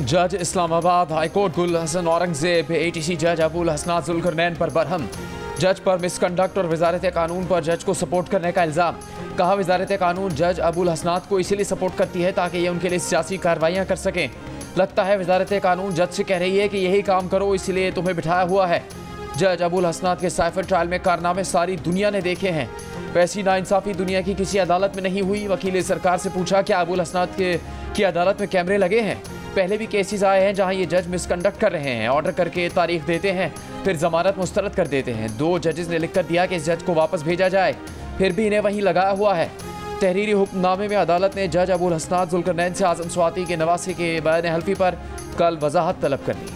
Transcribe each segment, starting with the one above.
जज इस्लामाबाद हाईकोर्ट गुल हसन औरंगजेब ATC जज अबुल हसनात जुल्करनैन पर बरहम। जज पर मिसकंडक्ट और वजारत कानून पर जज को सपोर्ट करने का इल्ज़ाम। कहा वजारत कानून जज अबुल हसनात को इसीलिए सपोर्ट करती है ताकि ये उनके लिए सियासी कार्रवाइयाँ कर सकें। लगता है वजारत कानून जज से कह रही है कि यही काम करो, इसलिए तुम्हें बिठाया हुआ है। जज अबुल हसनात के साइफर ट्रायल में कारनामे सारी दुनिया ने देखे हैं। वैसी नाइंसाफ़ी दुनिया की किसी अदालत में नहीं हुई। वकील सरकार से पूछा क्या अबुल हसनात की अदालत में कैमरे लगे हैं? पहले भी केसेस आए हैं जहां ये जज मिसकंडक्ट कर रहे हैं, ऑर्डर करके तारीख देते हैं, फिर जमानत मुस्तरद कर देते हैं। 2 जजेस ने लिखकर दिया कि इस जज को वापस भेजा जाए, फिर भी इन्हें वहीं लगाया हुआ है। तहरीरी हुक्मनामे में अदालत ने जज अबुल हसनात जुल्करनैन से आज़म स्वाति के नवासे के बयान हल्फी पर कल वजाहत तलब कर ली।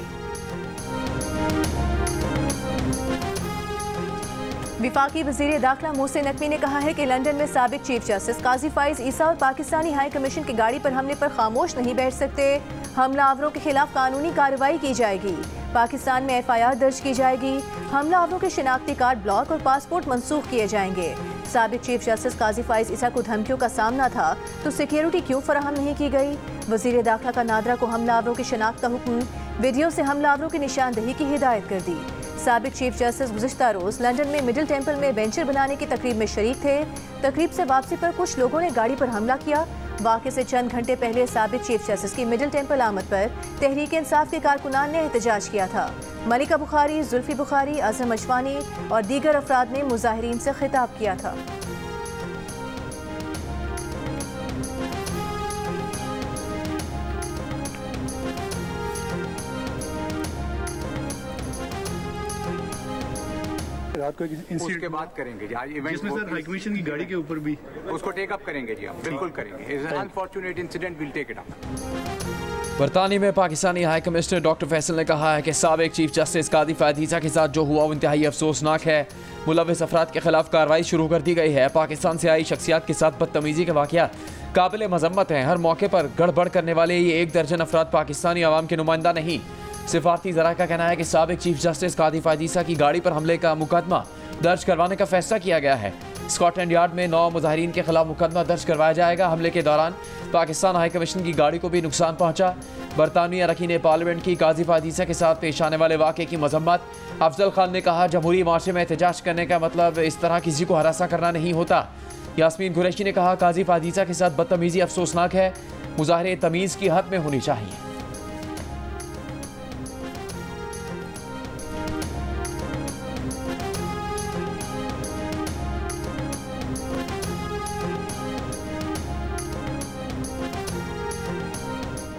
विफाकी वज़ीर दाखिला मोहसिन नकवी ने कहा है कि लंदन में साबिक चीफ जस्टिस काजी फाइज ईसा और पाकिस्तानी हाई कमीशन की गाड़ी पर हमले पर खामोश नहीं बैठ सकते। हमलावरों के खिलाफ कानूनी कार्रवाई की जाएगी। पाकिस्तान में FIR दर्ज की जाएगी। हमलावरों के शिनाख्ती कार्ड ब्लॉक और पासपोर्ट मनसूख किए जाएंगे। साबिक चीफ जस्टिस काजी फाइज ईसा को धमकियों का सामना था तो सिक्योरिटी क्यों फराहम नहीं की गई? वज़ीर दाखिला का नादरा को हमलावरों की शिनाख्त का हुक्म, वीडियो से हमलावरों की निशानदही की हिदायत कर दी। साबिक चीफ जस्टिस गुज़िश्ता रोज़ लंदन में मिडिल टेम्पल में वेंचर बनाने की तकरीब में शरीक थे। तकरीब से वापसी पर कुछ लोगों ने गाड़ी पर हमला किया। वाक़े से चंद घंटे पहले साबिक चीफ जस्टिस की मिडिल टेम्पल आमद पर तहरीक इंसाफ के कारकुनान ने एहतजाज किया था। मलिका बुखारी, जुल्फी बुखारी, आज़म अशवानी और दीगर अफराद ने मुजाहिरीन से खिताब किया था। रात को उसके बाद करेंगे जी, आज इवेंट जिसमें सर हाई कमीशन की गाड़ी के ऊपर भी उसको टेक अप करेंगे जी, हम बिल्कुल करेंगे। It's an unfortunate incident, will take it up. बरतानिया में Pakistani high commissioner doctor Faisal ने कहा है कि साबिक चीफ जस्टिस काजी फाइज ईसा के साथ जो हुआ वो इंतहाई अफसोसनाक है। मुलविस अफराद के खिलाफ कार्रवाई शुरू कर दी गई है। पाकिस्तान से आई शख्सियात के साथ बदतमीजी के वाक़यात काबिल मजम्मत हैं। हर मौके पर गड़बड़ करने वाले ये 1 दर्जन अफराद पाकिस्तानी अवाम के नुमाइंदा नहीं। सिफारती ज़रा का कहना है कि साबिक चीफ जस्टिस काजी फाइज ईसा की गाड़ी पर हमले का मुकदमा दर्ज करवाने का फैसला किया गया है। स्कॉटलैंड यार्ड में 9 मुजाहिरीन के खिलाफ मुकदमा दर्ज करवाया जाएगा। हमले के दौरान पाकिस्तान हाई कमीशन की गाड़ी को भी नुकसान पहुंचा। बरतानवी अरकान पार्लियामेंट की काजी फाइज ईसा के साथ पेश आने वाले वाक़े की मजम्मत। अफजल खान ने कहा जमहूरी माशरे में एहतजाज करने का मतलब इस तरह किसी को हरासा करना नहीं होता। यास्मीन कुरैशी ने कहा काजी फाइज ईसा के साथ बदतमीजी अफसोसनाक है। मुजाहरे तमीज़ की हद में होनी चाहिए।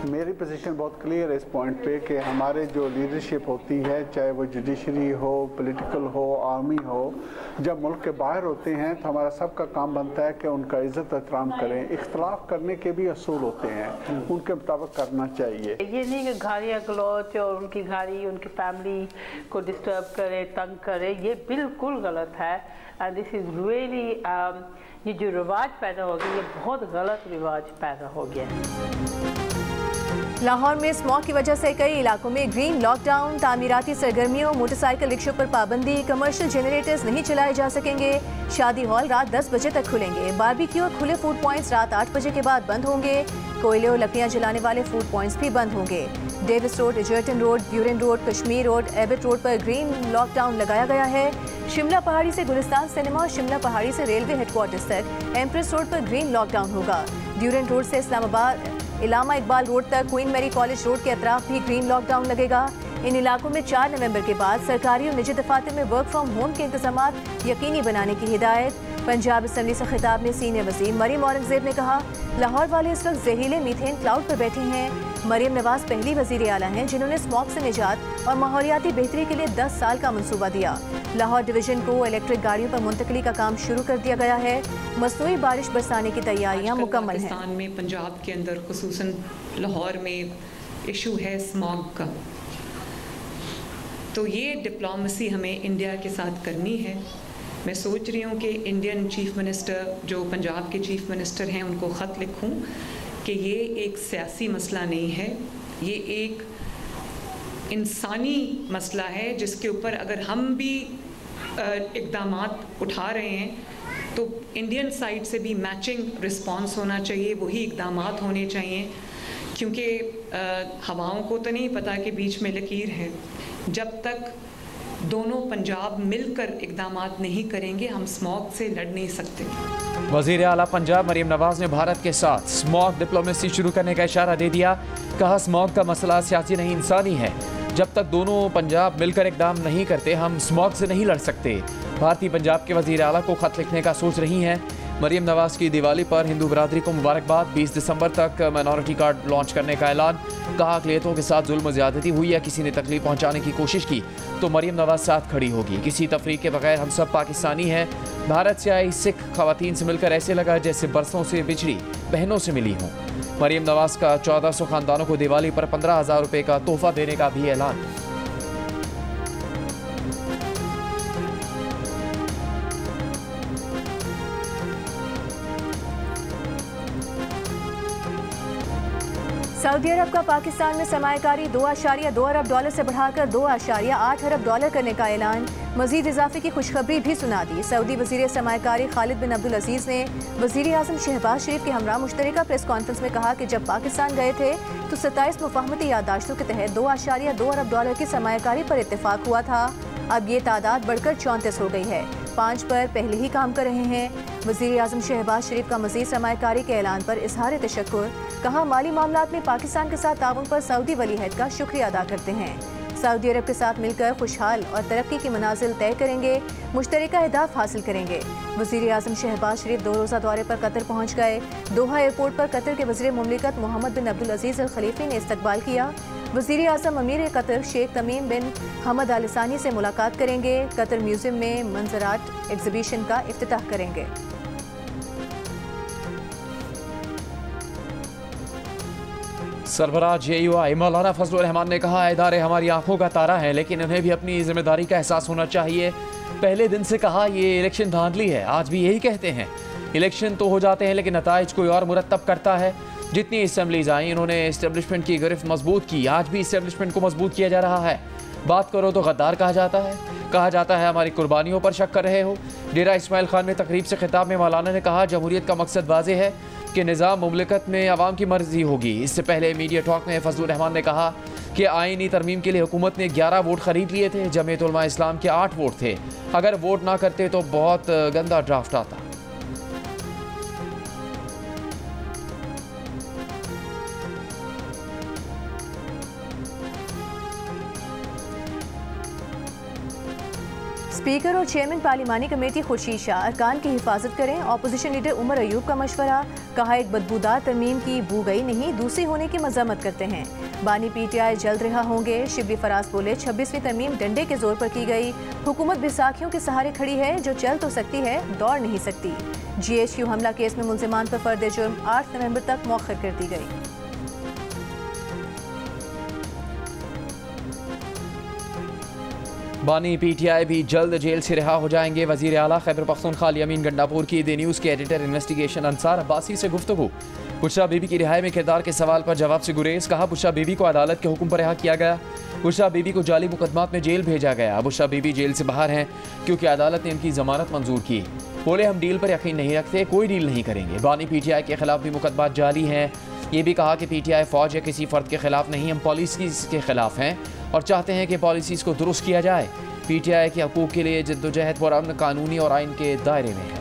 मेरी पोजीशन बहुत क्लियर है इस पॉइंट पे कि हमारे जो लीडरशिप होती है, चाहे वो जुडिशरी हो, पॉलिटिकल हो, आर्मी हो, जब मुल्क के बाहर होते हैं तो हमारा सबका काम बनता है कि उनका इज्जत एहतराम करें। इख्तलाफ करने के भी असूल होते हैं, उनके मुताबिक करना चाहिए। ये नहीं कि गालियाँ गलौच और उनकी गाड़ी उनकी फैमिली को डिस्टर्ब करे, तंग करे, ये बिल्कुल गलत है। एंड दिस इज़ रियली ये जो रिवाज पैदा हो गया, ये बहुत गलत रिवाज पैदा हो गया। लाहौर में स्मॉग की वजह से कई इलाकों में ग्रीन लॉकडाउन। तामीराती सरगर्मियों, मोटरसाइकिल रिक्शों पर पाबंदी। कमर्शियल जनरेटर्स नहीं चलाए जा सकेंगे। शादी हॉल रात 10 बजे तक खुलेंगे। बारबेक्यू और खुले फूड पॉइंट्स रात 8 बजे के बाद बंद होंगे। कोयले और लकड़ियां जलाने वाले फूड पॉइंट्स भी बंद होंगे। Davis road, Egerton road, Buren road, Kashmir road, Abbott road पर ग्रीन लॉकडाउन लगाया गया है। शिमला पहाड़ी से गुलिस्तान सिनेमा और शिमला पहाड़ी से रेलवे हेडक्वार्टर्स तक एम्प्रेस रोड पर ग्रीन लॉकडाउन होगा। ड्यूरेन रोड से इस्लामाबाद इलामा इकबाल रोड तक क्वीन मैरी कॉलेज रोड के अतराफ भी ग्रीन लॉकडाउन लगेगा। इन इलाकों में 4 नवंबर के बाद सरकारी और निजी दफातर में वर्क फ्रॉम होम के इंतजामात यकीनी बनाने की हिदायत। पंजाब असम्बली से खिताब में सीनियर वज़ीर मरियम औरंगजेब ने कहा लाहौर वाले इस वक्त जहरीले मीथेन क्लाउड पर बैठी हैं। मरियम नवाज पहली वज़ीर आला हैं जिन्होंने स्मॉग से निजात और माहौलियाती बेहतरी के लिए 10 साल का मंसूबा दिया। लाहौर डिवीजन को इलेक्ट्रिक गाड़ियों पर मुंतकली का काम शुरू कर दिया गया है। मसनूई बारिश बरसाने की तैयारियां मुकम्मल हैं। पाकिस्तान में पंजाब के अंदर खुसूसन लाहौर में इशू है स्मॉग का, तो ये डिप्लोमेसी हमें इंडिया के साथ करनी है। मैं सोच रही हूँ कि इंडियन चीफ मिनिस्टर जो पंजाब के चीफ मिनिस्टर हैं उनको ख़त लिखूँ कि ये एक सियासी मसला नहीं है, ये एक इंसानी मसला है जिसके ऊपर अगर हम भी इक़दामात उठा रहे हैं तो इंडियन साइड से भी मैचिंग रिस्पॉन्स होना चाहिए, वही इक़दामात होने चाहिए। क्योंकि हवाओं को तो नहीं पता कि बीच में लकीर है। जब तक दोनों पंजाब मिलकर इक़दामात नहीं करेंगे हम स्मॉग से लड़ नहीं सकते। वज़ीर आला पंजाब मरीम नवाज ने भारत के साथ स्मॉग डिप्लोमेसी शुरू करने का इशारा दे दिया। कहा स्मॉग का मसला सियासी नहीं इंसानी है। जब तक दोनों पंजाब मिलकर इक़दाम नहीं करते हम स्मॉग से नहीं लड़ सकते। भारतीय पंजाब के वज़ीर आला को खत लिखने का सोच रही हैं। मरीम नवाज की दिवाली पर हिंदू बरादरी को मुबारकबाद। 20 दिसंबर तक माइनॉरिटी कार्ड लॉन्च करने का ऐलान। कहा अक़लियतों के साथ जुल्म ज़्यादती हुई या किसी ने तकलीफ पहुंचाने की कोशिश की तो मरीम नवाज साथ खड़ी होगी। किसी तफरीक के बगैर हम सब पाकिस्तानी हैं। भारत से आई सिख खवातीन से मिलकर ऐसे लगा जैसे बरसों से बिछड़ी बहनों से मिली हों। मरीम नवाज का 1400 खानदानों को दिवाली पर 15,000 रुपये का तोहफा देने का भी ऐलान। सऊदी अरब का पाकिस्तान में सरमायाकारी 2.2 अरब डॉलर से बढ़ाकर 2.8 अरब डॉलर करने का ऐलान। मजीद इजाफे की खुशखबरी भी सुना दी। सऊदी वज़ीर सरमायाकारी खालिद बिन अब्दुल अजीज़ ने वज़ीर आज़म शहबाज शरीफ के हमरा मुश्तरका प्रेस कॉन्फ्रेंस में कहा कि जब पाकिस्तान गए थे तो 27 मुफाहमती याददाश्तों के तहत 2.2 अरब डॉलर की सरमायाकारी पर इत्तेफाक हुआ था। अब ये तादाद बढ़कर 34 हो गई है। 5 पर पहले ही काम कर रहे हैं। वज़ीर आज़म शहबाज शरीफ का मज़ीद सरमायाकारी के ऐलान पर इजहार तशक्कुर। कहा माली मामलात में पाकिस्तान के साथ ताउन पर सऊदी वली अहद का शुक्रिया अदा करते हैं। सऊदी अरब के साथ मिलकर खुशहाल और तरक्की की मनाजिल तय करेंगे, मुश्तरका अहदाफ हासिल करेंगे। वज़ीर आज़म शहबाज शरीफ 2 रोज़ा दौरे पर कतर पहुँच गए। दोहा एयरपोर्ट पर कतर के वज़ीर मुमलिकत मोहम्मद बिन अब्दुल अजीज़ अल खलीफ़ी ने इस्तकबाल किया। वज़ीर आज़म अमीर कतर शेख तमीम बिन हमद आल सानी से मुलाकात करेंगे। कतर म्यूज़ियम में मंजरात एग्जीबिशन का इफ्तिताह करेंगे। सरबराह JUI मौलाना फजलुर रहमान ने कहा इदारे हमारी आंखों का तारा है लेकिन उन्हें भी अपनी जिम्मेदारी का एहसास होना चाहिए। पहले दिन से कहा ये इलेक्शन धांधली है, आज भी यही कहते हैं। इलेक्शन तो हो जाते हैं लेकिन नताइज कोई और मुरतब करता है। जितनी असम्बलीज आई इन्होंने इस्टेब्लिशमेंट की गिरफ्त मजबूत की, आज भी इस्टेब्लिशमेंट को मजबूत किया जा रहा है। बात करो तो गद्दार कहा जाता है हमारी कुर्बानियों पर शक कर रहे हो। डेरा इस्माइल खान में तकरीब से खिताब में मौलाना ने कहा जमहूरियत का मकसद वाज़ेह है कि निज़ाम मुमलिकत में अवाम की मर्जी होगी। इससे पहले मीडिया टॉक में फजलुर रहमान ने कहा कि आईनी तरमीम के लिए हुकूमत ने 11 वोट खरीद लिए थे, जमीयत उलमा इस्लाम के 8 वोट थे। अगर वोट ना करते तो बहुत गंदा ड्राफ्ट आता। स्पीकर और चेयरमैन पार्लिमानी कमेटी खुर्शीद शाह अरकान की हिफाजत करें। ऑपोजिशन लीडर उमर अयूब का मशवरा। कहा एक बदबूदार तरमीम की बू गई नहीं, दूसरी होने की मजम्मत करते हैं। बानी PTI जल्द रिहा होंगे। शिबली फराज बोले 26वीं तरमीम डंडे के जोर पर की गई। हुकूमत बैसाखियों के सहारे खड़ी है, जो चल तो सकती है दौड़ नहीं सकती। GHQ हमला केस में मुल्जिमान पर फर्द जुर्म 8 नवंबर तक मौखर कर दी गई। बानी PTI भी जल्द जेल से रिहा हो जाएंगे। वज़ीर आला खैबर पख्तूनख्वा अमीन गंडापुर की द न्यूज़ के एडिटर इन्वेस्टिगेशन अंसार अब्बासी से गुफ्तगू। बुशरा बीबी की रिहाई में किरदार के सवाल पर जवाब से गुरेज। कहा बुशरा बीबी को अदालत के हुक्म पर रिहा किया गया। बुशरा बीबी को जाली मुकदमात में जेल भेजा गया। बुशरा बीबी जेल से बाहर हैं क्योंकि अदालत ने उनकी जमानत मंजूर की। बोले हम डील पर यकीन नहीं रखते, कोई डील नहीं करेंगे। बानी PTI के खिलाफ भी मुकदमात जारी हैं। ये भी कहा कि PTI फौज या किसी फ़र्द के खिलाफ नहीं, हम पॉलिसीज़ के खिलाफ हैं और चाहते हैं कि पॉलिसीज़ को दुरुस्त किया जाए। PTI के हकूक़ के लिए जद्दोजहद पुरअमन कानूनी और आइन के दायरे में है।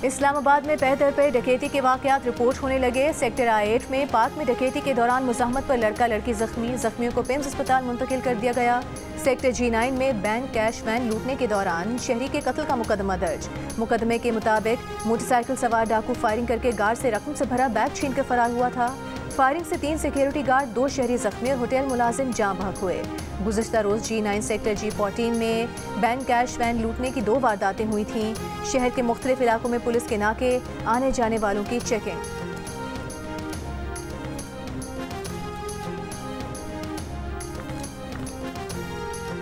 इस्लामाबाद में पह दर पे डकैती के वाक़यात रिपोर्ट होने लगे। सेक्टर I-8 में पार्क में डकैती के दौरान मुज़ाहमत पर लड़का लड़की जख्मी, जख्मियों को पिम्स अस्पताल मुंतकिल कर दिया गया। सेक्टर G9 में बैंक कैश वैन लूटने के दौरान शहरी के कत्ल का मुकदमा दर्ज। मुकदमे के मुताबिक मोटरसाइकिल सवार डाकू फायरिंग करके गार्ड से रकम से भरा बैग छीन कर फरार हुआ था। फायरिंग से 3 सिक्योरिटी गार्ड, 2 शहरी जख्मी और होटल मुलाजिम जाँ बहक हुए। गुज़िश्ता रोज़ G9 सेक्टर G14 में बैंक कैश वैन लूटने की 2 वारदातें हुई थीं। शहर के मुख्तलिफ इलाकों में पुलिस के नाके, आने जाने वालों की चेकिंग।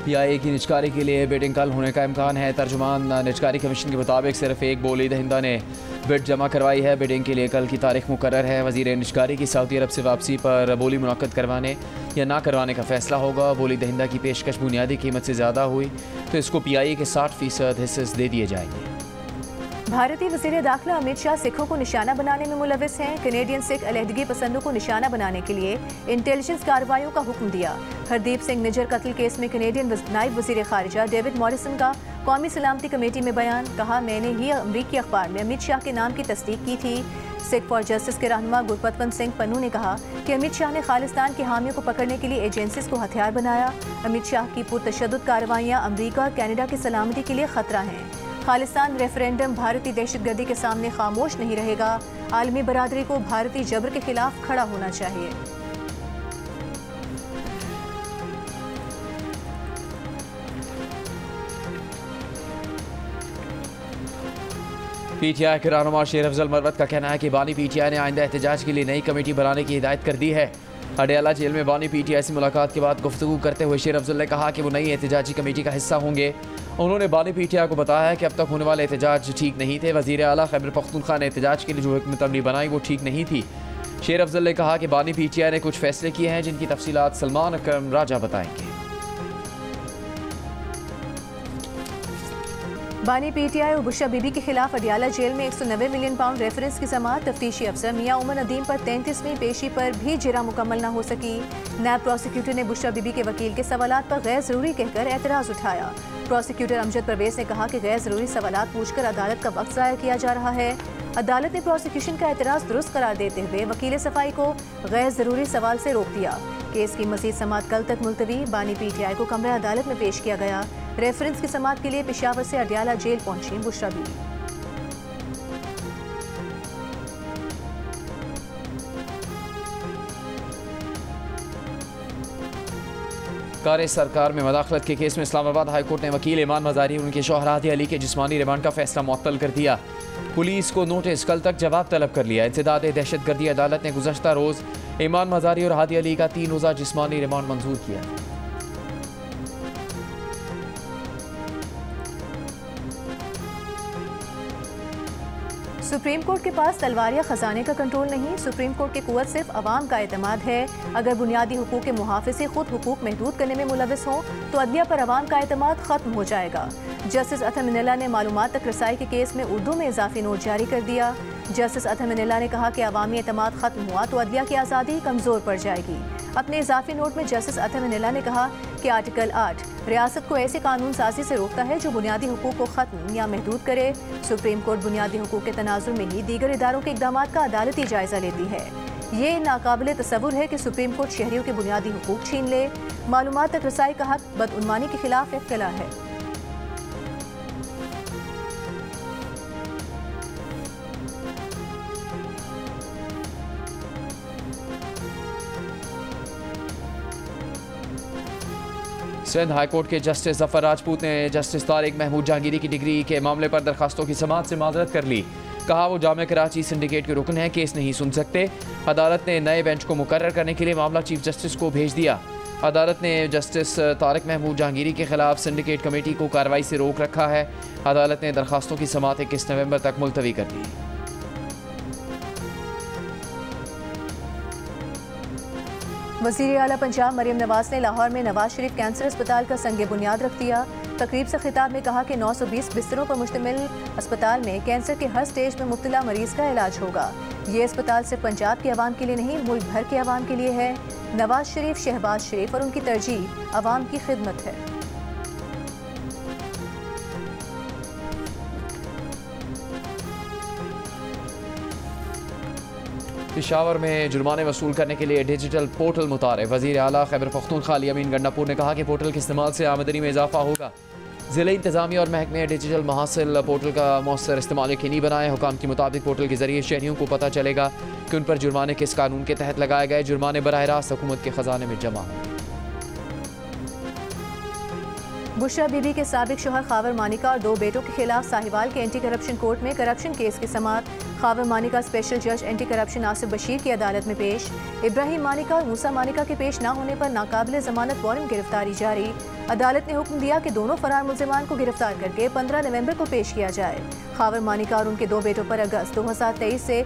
PIA की निजकारी के लिए बिडिंग कल होने का इम्कान है। तर्जुमान निजकारी कमीशन के मुताबिक सिर्फ एक बोली दहिंदा ने बिड जमा करवाई है। बिडिंग के लिए कल की तारीख मुकर्रर है। वज़ीर निशकारी की सऊदी अरब से वापसी पर बोली मुनक्कद करवाने या ना करवाने का फैसला होगा। बोली दहिंदा की पेशकश बुनियादी कीमत से ज़्यादा हुई तो इसको PIA के 60% हिस्से दे दिए जाएंगे। भारतीय वज़ीर दाखिला अमित शाह सिखों को निशाना बनाने में मुलविस हैं। कैनेडियन सिख अलहदगी पसंदों को निशाना बनाने के लिए इंटेलिजेंस कार्रवाइयों का हुक्म दिया। हरदीप सिंह निज्जर कत्ल केस में कैनेडियन नायब वज़ीर खारिजा डेविड मॉरिसन का कौमी सलामती कमेटी में बयान। कहा, मैंने ही अमरीकी अखबार में अमित शाह के नाम की तस्दीक की थी। सिख फॉर जस्टिस के रहनुमा गुरपतवंत सिंह पन्नू ने कहा कि अमित शाह ने खालिस्तान के हामियों को पकड़ने के लिए एजेंसीज को हथियार बनाया। अमित शाह की पुरतशद्दुद कार्रवाइयाँ अमरीका और कैनेडा की सलामती के लिए खतरा हैं। खालिस्तान रेफरेंडम भारतीय दहशतगर्दी के सामने खामोश नहीं रहेगा। आलमी बरादरी को भारतीय जबर के खिलाफ खड़ा होना चाहिए। PTI के रहनुमा शेर अफजल मरवत का कहना है कि बानी PTI ने आइंदा एहतजाज के लिए नई कमेटी बनाने की हिदायत कर दी है। अडयाला जेल में बानी PTI से मुलाकात के बाद गुफ्तगू करते हुए शेर अफजल ने कहा कि वो नई एहतजाजी कमेटी का हिस्सा होंगे। उन्होंने बानी PTI को बताया है कि अब तक होने वाले एहतजाज ठीक नहीं थे। वज़ीर आला खैबर पख्तूनख्वा ने एहतजाज के लिए जो हिकमत अमली बनाई वो ठीक नहीं थी। शेर अफजल ने कहा कि बानी PTI ने कुछ फैसले किए हैं जिनकी तफसीलात सलमान अकरम राजा बताएंगे। बानी PTI और बुशरा बीबी के खिलाफ अडयाला जेल में 190 मिलियन पाउंड रेफरेंस की समाअत। तफ्तीशी अफसर मियां उमर नदीम पर 33वीं पेशी पर भी जिरा मुकम्मल न हो सकी। नायब प्रोसिक्यूटर ने बुशरा बीबी के वकील के सवालात पर गैर जरूरी कहकर एतराज़ उठाया। प्रोसिक्यूटर अमजद परवेज ने कहा कि गैर जरूरी सवालात पूछकर अदालत का वक्त ज़ाया किया जा रहा है। अदालत ने प्रोसिक्यूशन का एतराज़ दुरुस्त करार देते हुए वकील सफाई को गैर जरूरी सवाल से रोक दिया। केस की मज़ीद समाअत कल तक मुलतवी। बानी PTI को कमरा अदालत में पेश किया गया। रेफरेंस की समाअत के लिए पेशावर से अडयाला जेल पहुंची बुशरा बीबी। कार सरकार में मदाखलत के केस में इस्लामाबाद हाई कोर्ट ने वकील ईमान मज़ारी और उनके शौहर हादी अली के जिस्मानी रिमांड का फैसला मुअत्तल कर दिया। पुलिस को नोटिस कल तक जवाब तलब कर लिया। इंसदाद दहशतगर्दी अदालत ने गुज़श्ता रोज़ ईमान मज़ारी और हादी अली का 3 रोज़ा जिस्मानी रिमांड मंजूर किया। सुप्रीम कोर्ट के पास तलवार या खजाने का कंट्रोल नहीं। सुप्रीम कोर्ट की कुव्वत सिर्फ अवाम का एतमाद है। अगर बुनियादी हुकूक के मुहाफ़िज़ खुद हुकूक महदूद करने में मुलविस हों तो अदलिया पर अवाम का एतमाद ख़त्म हो जाएगा। जस्टिस अतहर मिनल्ला ने मालूमात तक रसाई के केस में उर्दू में इजाफी नोट जारी कर दिया। जस्टिस अतहर मिनल्ला ने कहा कि अवामी एतमाद ख़त्म हुआ तो अदलिया की आज़ादी कमज़ोर पड़ जाएगी। अपने इजाफी नोट में जस्टिस अतहर मिनल्ला ने कहा कि आर्टिकल 8 रियासत को ऐसे कानून साजी से रोकता है जो बुनियादी हुकूक को ख़त्म या महदूद करे। सुप्रीम कोर्ट बुनियादी हुकूक के तनाजुर में ही दीगर इदारों के इक़दामात का अदालती जायज़ा लेती है। ये नाकाबिले तसव्वुर है कि सुप्रीम कोर्ट शहरियों के बुनियादी हुकूक छीन ले। मालूमात तक रसाई का हक बदउनवानी के खिलाफ इख्तिला है। सिंध हाई कोर्ट के जस्टिस जफर राजपूत ने जस्टिस तारिक महमूद जहांगीरी की डिग्री के मामले पर दरखास्तों की समाअत से माजरत कर ली। कहा वो जामे कराची सिंडिकेट के रुकन है, केस नहीं सुन सकते। अदालत ने नए बेंच को मुकर्रर करने के लिए मामला चीफ जस्टिस को भेज दिया। अदालत ने जस्टिस तारिक महमूद जहांगीरी के खिलाफ सिंडिकेट कमेटी को कार्रवाई से रोक रखा है। अदालत ने दरखास्तों की समाअत 21 नवंबर तक मुलतवी कर दी। वज़ीर आला पंजाब मरियम नवाज ने लाहौर में नवाज शरीफ कैंसर अस्पताल का संग बुनियाद रख दिया। तकरीब से खिताब में कहा कि 920 बिस्तरों पर मुश्तमिल अस्पताल में कैंसर के हर स्टेज में मुब्तला मरीज का इलाज होगा। ये अस्पताल सिर्फ पंजाब के अवाम के लिए नहीं, मुल्क भर के अवाम के लिए है। नवाज शरीफ, शहबाज शरीफ और उनकी तरजीह अवाम की खिदमत है। पेशावर में जुर्माने वसूल करने के लिए डिजिटल पोर्टल मुतारिफ। वज़ीर आला खैबर पख्तूनख्वा अली अमीन गंडापुर ने कहा कि पोर्टल के इस्तेमाल से आमदनी में इजाफा होगा। ज़िले इंतज़ामिया और महकमे डिजिटल महासिल पोर्टल का मौसर इस्तेमाल यकीनी बनाए। हुकाम के मुताबिक पोर्टल के जरिए शहरियों को पता चलेगा कि उन पर जुर्माने किस कानून के तहत लगाए गए। जुर्माने बराह रास्त हुकूमत के खजाने में जमा होंगे। बुशरा बीबी के साबिक शोहर खावर मानिका और 2 बेटों के खिलाफ साहिवाल के एंटी करप्शन कोर्ट में करप्शन केस की समाअत। खावर मानिका स्पेशल जज एंटी करप्शन आसिफ बशीर की अदालत में पेश। इब्राहिम मानिका और मूसा मानिका के पेश न होने पर नाकाबिले जमानत वारंट गिरफ्तारी जारी। अदालत ने हुक्म दिया कि दोनों फरार मुल्जिमान को गिरफ्तार करके 15 नवंबर को पेश किया जाए। खावर मानिका और उनके 2 बेटों पर अगस्त 2023 से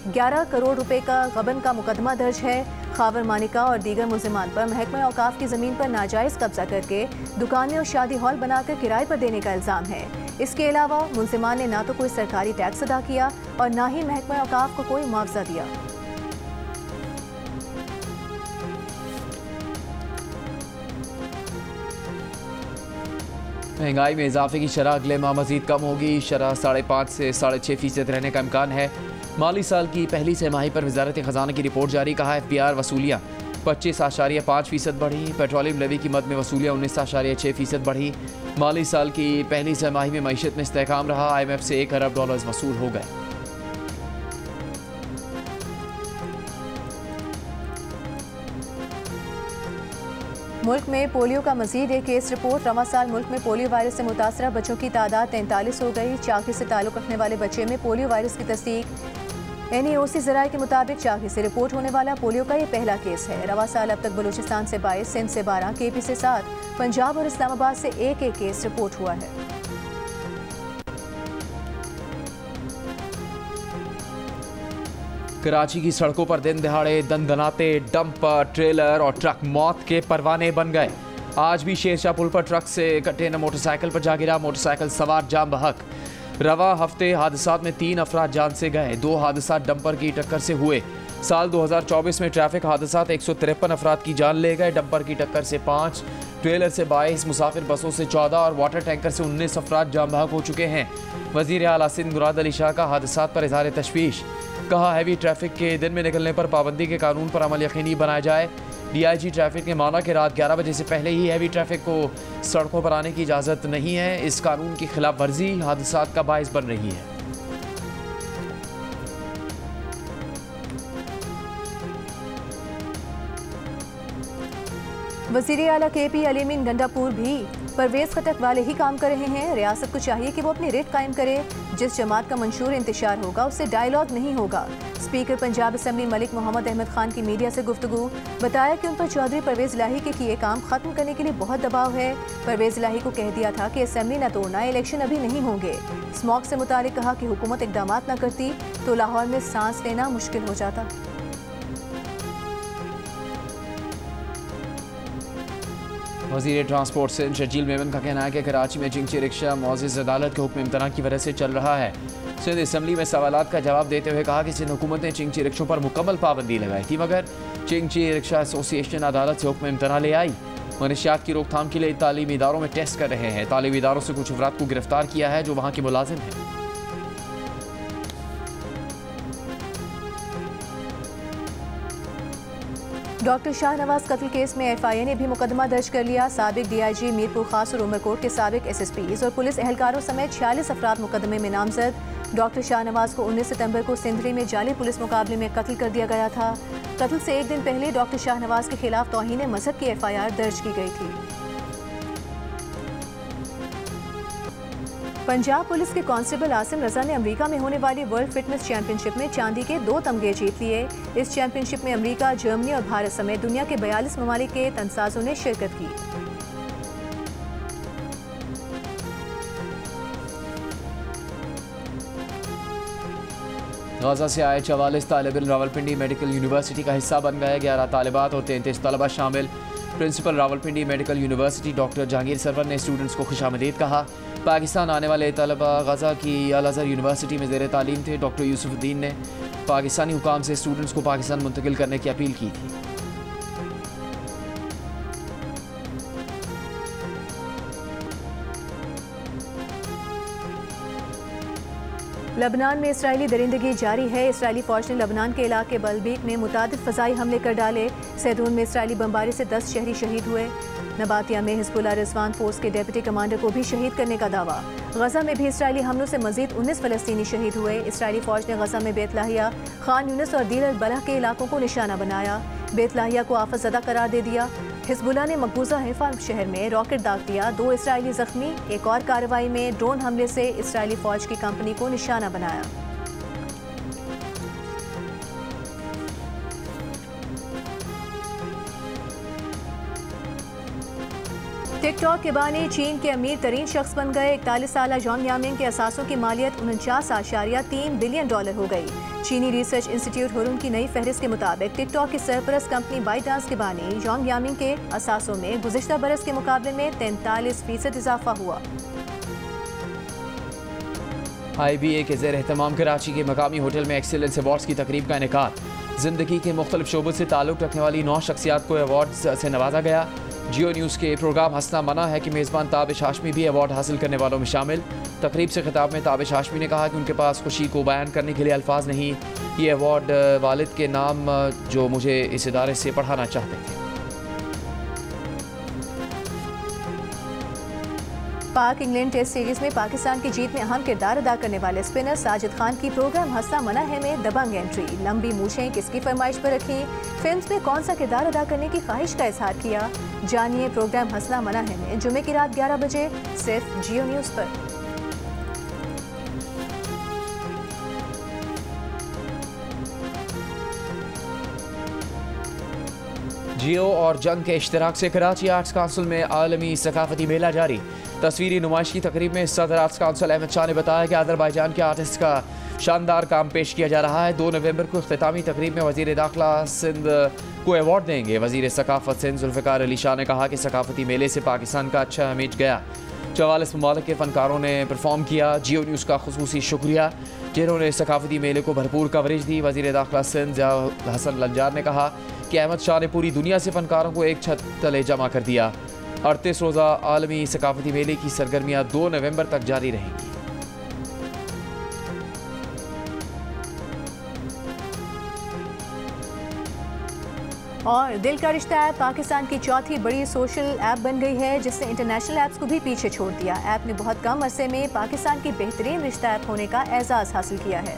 11 करोड़ रुपए का गबन का मुकदमा दर्ज है। खावर मानिका और दीगर मुल्जिमान पर महकमा औकाफ की जमीन पर नाजायज कब्जा करके दुकानें और शादी हॉल बनाकर किराए पर देने का इल्जाम है। इसके अलावा मुल्जिमान ने ना तो कोई सरकारी टैक्स अदा किया और ना ही महकमा औकाफ को कोई मुआवजा दिया। महंगाई में इजाफे की शरह अगले माह मजीद कम होगी। शरह 5.5 से 6.5% रहने का इम्कान है। माली साल की पहली तिमाही पर वजारत खजाना की रिपोर्ट जारी। कहा FPR वसूलियाँ 25.5% बढ़ी। पेट्रोलियम लेवी की मद में वसूलियाँ 19.6% बढ़ी। माली साल की पहली तिमाही में मईशत में इस्तेहकाम रहा। IMF से $1 अरब वसूल हो गए। मुल्क में पोलियो का मजीद एक केस रिपोर्ट। रवां साल मुल्क में पोलियो वायरस से मुतासरा बच्चों की तादाद 43 हो गई। चाकी से ताल्लुक़ रखने वाले बच्चे में पोलियो वायरस की तस्दीक। NEOC ज़राए के मुताबिक चाकी से रिपोर्ट होने वाला पोलियो का ये पहला केस है। रवां साल अब तक बलूचिस्तान से 22, सिंध से 12, KP से 7, पंजाब और इस्लामाबाद से एक केस रिपोर्ट हुआ है। कराची की सड़कों पर दिन दिहाड़े दनदनाते डंपर, ट्रेलर और ट्रक मौत के परवाने बन गए। आज भी शेरशाह पुल पर ट्रक से कटे न मोटरसाइकिल पर जा गिरा। मोटरसाइकिल सवार जाम बहक। रवा हफ्ते हादसात में 3 अफराद जान से गए। 2 हादसात डंपर की टक्कर से हुए। साल 2024 में ट्रैफिक हादसात 153 अफराद की जान ले गए। डंपर की टक्कर से 5, ट्रेलर से 22, मुसाफिर बसों से 14 और वाटर टैंकर से 19 अफराद जाम बहक हो चुके हैं। वज़ीर आला सिंध मुराद अली शाह का हादसात पर इज़हार तशवीश। कहा हैवी ट्रैफिक के दिन में निकलने पर पाबंदी के कानून पर अमल यकीनी बनाया जाए। DIG ट्रैफिक ने माना कि रात 11 बजे से पहले ही हैवी ट्रैफिक को सड़कों पर आने की इजाज़त नहीं है। इस कानून की खिलाफ वर्जी हादसात का बाइस बन रही है। वज़ीर आला KP अलीमीन गंडापुर भी परवेज़ खटक वाले ही काम कर रहे हैं। रियासत को चाहिए कि वो अपनी रेट कायम करे। जिस जमात का मंशूर इंतशार होगा उससे डायलॉग नहीं होगा। स्पीकर पंजाब असम्बली मलिक मोहम्मद अहमद खान की मीडिया से गुफ्तगू। बताया कि उन पर चौधरी परवेज़ इलाही के किए काम खत्म करने के लिए बहुत दबाव है। परवेज़ इलाही को कह दिया था कि असम्बली न तोड़ना, इलेक्शन अभी नहीं होंगे। स्मॉग से मुतालिक कहा कि हुकूमत इकदाम न करती तो लाहौर में सांस लेना मुश्किल हो जाता। वज़ीर ट्रांसपोर्ट सिंध शर्जील मेमन का कहना है कि कराची में चिंची रिक्शा मौज़िज़ अदालत के हुक्म इम्तना की वजह से चल रहा है। सिंध असम्बली में सवालात का जवाब देते हुए कहा कि सिंध हुकूमत ने चिंची रिक्शों पर मुकम्मल पाबंदी लगाई थी, मगर चिंची रिक्शा एसोसिएशन अदालत से हुक्म इम्तना ले आई। मनशियात की रोकथाम के लिए तालीमी इदारों में टेस्ट कर रहे हैं। तालीमी इदारों से कुछ अफराद को गिरफ्तार किया है जो वहाँ के मुलाजिम हैं। डॉक्टर शाहनवाज कत्ल केस में FIA ने भी मुकदमा दर्ज कर लिया। साबिक DIG मीरपुर खास और उमरकोट के साबिक SSPs और पुलिस एहलकारों समेत 46 अफराद मुकदमे में नामजद। डॉक्टर शाहनवाज को 19 सितंबर को सिंधरी में जाली पुलिस मुकाबले में कत्ल कर दिया गया था। कत्ल से एक दिन पहले डॉक्टर शाहनवाज के खिलाफ तौहीन मजहब की FIR दर्ज की गई थी। पंजाब पुलिस के कांस्टेबल आसिम रजा ने अमेरिका में होने वाली वर्ल्ड फिटनेस चैंपियनशिप में चांदी के 2 तमगे जीत लिए। इस चैंपियनशिप में अमेरिका, जर्मनी और भारत समेत दुनिया के 42 ममालिक के तनसाजों ने शिरकत की। गाजा से आए 44 तालिब इल्म रावलपिंडी मेडिकल यूनिवर्सिटी का हिस्सा बन गए। 11 तालिबात और 33 तलबा शामिल। Principal Rawalpindi medical university doctor Jahangir Sarwar ने स्टूडेंट्स को खुशामदीद कहा। पाकिस्तान आने वाले तलबा गजा की अल अज़हर यूनिवर्सिटी में ज़ेर तालीम थे। डॉक्टर यूसुफुद्दीन ने पाकिस्तानी हुकाम से स्टूडेंट्स को पाकिस्तान मुंतकिल करने की अपील की थी। लबनान में इसराइली दरिंदगी जारी है। इसराइली फौज ने लबनान के इलाके बलबीक में मुतादिद फ़ज़ाई हमले कर डाले। सैदून में इसराइली बमबारी से 10 शहरी शहीद हुए। नबातिया में हिज़्बुल्लाह रिज़वान फोर्स के डेप्यूटी कमांडर को भी शहीद करने का दावा। गजा में भी इसराइली हमलों से मजीद 19 फ़लस्तीनी शहीद हुए। इसराइली फौज ने गजा में बेतलाहिया, खान यूनिस और दीर अल बलह के इलाकों को निशाना बनाया। बेतलाहिया को आफत ज़दा करार दे दिया। हिज़्बुल्लाह ने मकबूजा हैफा शहर में रॉकेट दाग दिया। 2 इसराइली ज़ख्मी। एक और कार्रवाई में ड्रोन हमले से इसराइली फौज की कंपनी को निशाना बनाया। टिकटॉक के बानी चीन के अमीर तरीन शख्स बन गए। 41 साला जॉन्ग यामिंग के असासों की मालियत 49.3 बिलियन डॉलर हो गई। चीनी रिसर्च इंस्टीट्यूट हुरुन की नई फहरिस्त के मुताबिक टिकटॉक की सरपरस्त कंपनी बाइडांस के बानी जॉन्ग यामिंग के असासों में गुज़िश्ता बरस के मुकाबले में 43% इजाफा हुआ। IBA के ज़ेर एहतमाम कराची के मकामी होटल में एक्सीलेंस अवार्ड्स की तकरीब का इनेकाद। ज़िंदगी के मुख्तलिफ शोबों से ताल्लुक़ रखने वाली 9 शख्सियात को अवार्ड्स से नवाजा गया। जियो न्यूज़ के प्रोग्राम हंसना मना है कि मेज़बान ताबिश हाशमी भी अवार्ड हासिल करने वालों में शामिल। तकरीब से खिताब में ताबिश हाशमी ने कहा कि उनके पास खुशी को बयान करने के लिए अल्फाज नहीं। ये अवार्ड वालिद के नाम जो मुझे इस इदारे से पढ़ाना चाहते थे। पाक इंग्लैंड टेस्ट सीरीज में पाकिस्तान की जीत में अहम किरदार अदा करने वाले स्पिनर साजिद खान की प्रोग्राम हंसना मना है में दबंग एंट्री। लंबी मूछें किसकी फरमाइश पर रखी, फिल्म्स में कौन सा किरदार अदा करने की ख्वाहिश का इजहार किया। जानिए प्रोग्राम हंसना मना है में जुमे की रात 11 बजे सिर्फ जियो न्यूज़ पर। जियो और जंग के इश्तराक से कराची आर्ट्स काउंसिल में आलमी सकाफती मेला जारी। तस्वीरी नुमाइश की तकरीब में सदर आर्ट्स काउंसिल अहमद शाह ने बताया कि अजरबैजान के आर्टिस्ट का शानदार काम पेश किया जा रहा है। 2 नवंबर को इख्तितामी तकरीब में वज़ीर दाखिला सिंध को अवार्ड देंगे। वज़ीर सकाफत सिंध जुल्फ़िकार अली शाह ने कहा कि सकाफती मेले से पाकिस्तान का अच्छा इमेज गया। 44 ममालिक के फ़नकारों ने परफॉर्म किया। जियो न्यूज़ का खुसूसी शुक्रिया जिन्होंने सकाफती मेले को भरपूर कवरेज दी। वज़ीर दाखिला सिंध हसन लंजार ने कहा कि अहमद शाह ने पूरी दुनिया से फ़नकारों को एक छत तले जमा कर दिया। 38 रोज़ा आलमी सकाफती मेले की सरगर्मियाँ 2 नवंबर तक जारी रहेंगी। और दिल का रिश्ता ऐप पाकिस्तान की चौथी बड़ी सोशल ऐप बन गई है, जिसने इंटरनेशनल ऐप्स को भी पीछे छोड़ दिया। ऐप ने बहुत कम अरसे में पाकिस्तान की बेहतरीन रिश्ता ऐप होने का एजाज़ हासिल किया है।